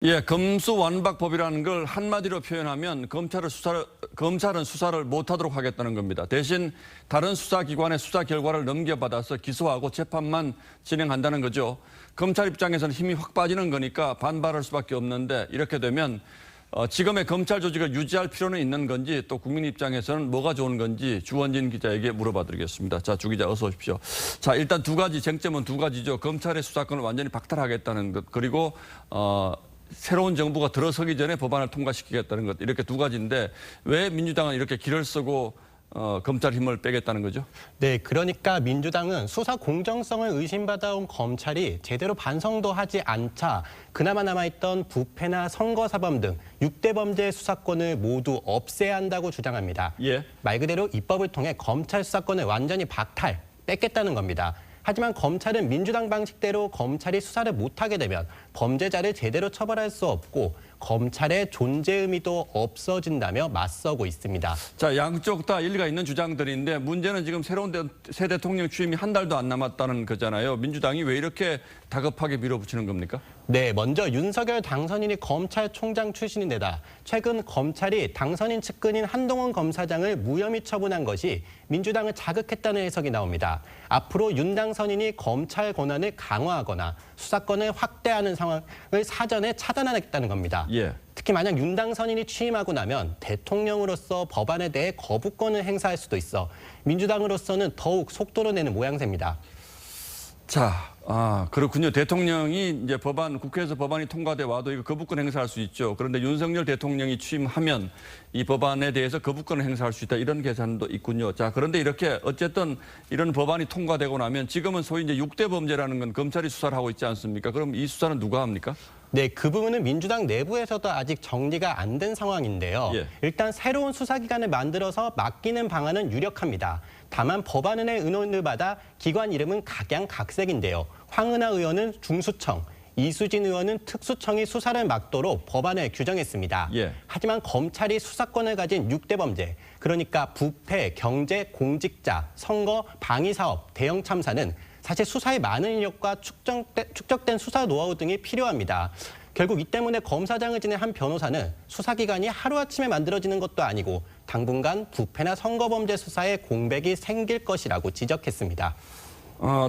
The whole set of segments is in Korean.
예, 검수완박법이라는 걸 한마디로 표현하면 검찰은 수사를 못하도록 하겠다는 겁니다. 대신 다른 수사기관의 수사 결과를 넘겨받아서 기소하고 재판만 진행한다는 거죠. 검찰 입장에서는 힘이 확 빠지는 거니까 반발할 수밖에 없는데 이렇게 되면 지금의 검찰 조직을 유지할 필요는 있는 건지 또 국민 입장에서는 뭐가 좋은 건지 주원진 기자에게 물어봐 드리겠습니다. 자, 주 기자 어서 오십시오. 자, 일단 쟁점은 두 가지죠. 검찰의 수사권을 완전히 박탈하겠다는 것, 그리고 새로운 정부가 들어서기 전에 법안을 통과시키겠다는 것, 이렇게 두 가지인데 왜 민주당은 이렇게 길을 쓰고 검찰 힘을 빼겠다는 거죠? 네, 그러니까 민주당은 수사 공정성을 의심받아온 검찰이 제대로 반성도 하지 않자 그나마 남아있던 부패나 선거사범 등 6대 범죄 수사권을 모두 없애야 한다고 주장합니다. 예. 말 그대로 입법을 통해 검찰 수사권을 완전히 뺏겠다는 겁니다. 하지만 검찰은 민주당 방식대로 검찰이 수사를 못하게 되면 범죄자를 제대로 처벌할 수 없고 검찰의 존재 의미도 없어진다며 맞서고 있습니다. 자, 양쪽 다 일리가 있는 주장들인데 문제는 지금 새로운 새 대통령 취임이 한 달도 안 남았다는 거잖아요. 민주당이 왜 이렇게 다급하게 밀어붙이는 겁니까? 네, 먼저 윤석열 당선인이 검찰총장 출신인데다 최근 검찰이 당선인 측근인 한동훈 검사장을 무혐의 처분한 것이 민주당을 자극했다는 해석이 나옵니다. 앞으로 윤 당선인이 검찰 권한을 강화하거나 수사권을 확대하는 상황을 사전에 차단하겠다는 겁니다. 예. 특히 만약 윤 당선인이 취임하고 나면 대통령으로서 법안에 대해 거부권을 행사할 수도 있어 민주당으로서는 더욱 속도를 내는 모양새입니다. 자, 그렇군요. 대통령이 이제 국회에서 법안이 통과돼 와도 이거 거부권 행사할 수 있죠. 그런데 윤석열 대통령이 취임하면 이 법안에 대해서 거부권을 행사할 수 있다. 이런 계산도 있군요. 자, 그런데 이렇게 어쨌든 이런 법안이 통과되고 나면 지금은 소위 이제 6대 범죄라는 건 검찰이 수사를 하고 있지 않습니까? 그럼 이 수사는 누가 합니까? 네, 그 부분은 민주당 내부에서도 아직 정리가 안 된 상황인데요. 예. 일단 새로운 수사기관을 만들어서 맡기는 방안은 유력합니다. 다만 법안의 의논을 받아 기관 이름은 각양각색인데요. 황은하 의원은 중수청, 이수진 의원은 특수청이 수사를 맡도록 법안에 규정했습니다. 예. 하지만 검찰이 수사권을 가진 6대 범죄, 그러니까 부패, 경제, 공직자, 선거, 방위사업, 대형 참사는 사실 수사에 많은 인력과 축적된 수사 노하우 등이 필요합니다. 결국 이 때문에 검사장을 지낸 한 변호사는 수사기관이 하루아침에 만들어지는 것도 아니고 당분간 부패나 선거범죄 수사에 공백이 생길 것이라고 지적했습니다.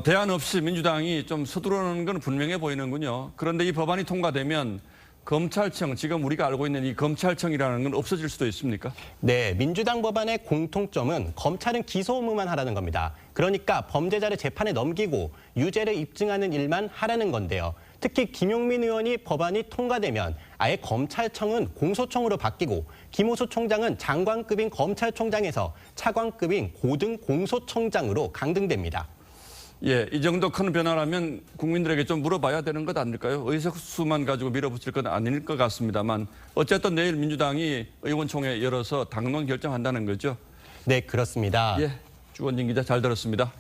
대안 없이 민주당이 좀 서두르는 건 분명해 보이는군요. 그런데 이 법안이 통과되면 검찰청, 지금 우리가 알고 있는 이 검찰청이라는 건 없어질 수도 있습니까? 네, 민주당 법안의 공통점은 검찰은 기소 의무만 하라는 겁니다. 그러니까 범죄자를 재판에 넘기고 유죄를 입증하는 일만 하라는 건데요. 특히 김용민 의원이 법안이 통과되면 아예 검찰청은 공소청으로 바뀌고 김호수 총장은 장관급인 검찰총장에서 차관급인 고등공소청장으로 강등됩니다. 예, 이 정도 큰 변화라면 국민들에게 좀 물어봐야 되는 것 아닐까요? 의석수만 가지고 밀어붙일 건 아닐 것 같습니다만 어쨌든 내일 민주당이 의원총회 열어서 당론 결정한다는 거죠? 네, 그렇습니다. 예, 주원진 기자 잘 들었습니다.